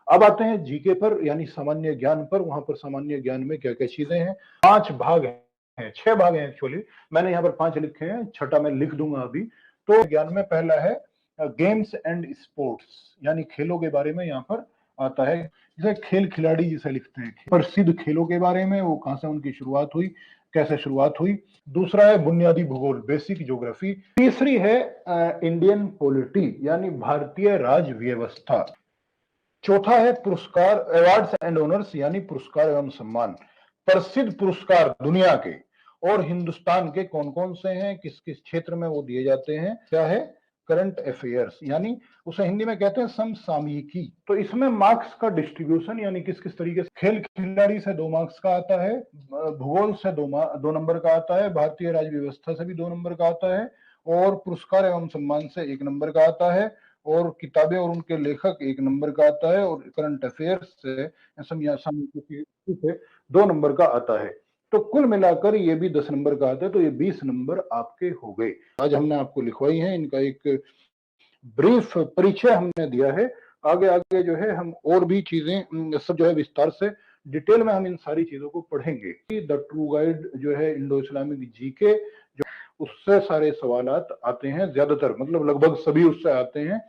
अब आते हैं जीके पर, यानी सामान्य ज्ञान पर। वहां पर सामान्य ज्ञान में क्या क्या चीजें हैं। 5 भाग हैं, 6 भाग हैं एक्चुअली, मैंने यहाँ पर 5 लिखे हैं, छठा मैं लिख दूंगा अभी। तो ज्ञान में पहला है गेम्स एंड स्पोर्ट्स, यानी खेलों के बारे में यहाँ पर आता है। जैसे खेल खिलाड़ी जिसे लिखते हैं, प्रसिद्ध खेलों के बारे में, वो कहाँ से उनकी शुरुआत हुई, कैसे शुरुआत हुई। दूसरा है बुनियादी भूगोल, बेसिक ज्योग्राफी। तीसरी है इंडियन पॉलिटी, यानी भारतीय राज व्यवस्था। चौथा है पुरस्कार, अवार्ड्स एंड ऑनर्स, यानी पुरस्कार एवं सम्मान। प्रसिद्ध पुरस्कार दुनिया के और हिंदुस्तान के कौन कौन से हैं, किस किस क्षेत्र में वो दिए जाते हैं। क्या है, करंट अफेयर्स, यानी उसे हिंदी में कहते हैं समसामयिकी। तो इसमें मार्क्स का डिस्ट्रीब्यूशन, यानी किस किस तरीके से। खेल खिलाड़ी से 2 मार्क्स का आता है, भूगोल से 2 नंबर का आता है, भारतीय राज व्यवस्था से भी 2 नंबर का आता है, और पुरस्कार एवं सम्मान से 1 नंबर का आता है, और किताबें और उनके लेखक 1 नंबर का आता है, और करंट अफेयर्स से 2 नंबर का आता है। तो कुल मिलाकर ये भी 10 नंबर का आता है, तो ये 20 नंबर आपके हो गए। आज हमने आपको लिखवाई है, इनका एक ब्रीफ परिचय हमने दिया है। आगे आगे जो है हम और भी चीजें सब जो है विस्तार से डिटेल में हम इन सारी चीजों को पढ़ेंगे। द ट्रू गाइड जो है इंडो इस्लामिक जीके, जो उससे सारे सवालात आते हैं, ज्यादातर मतलब लगभग सभी उससे आते हैं।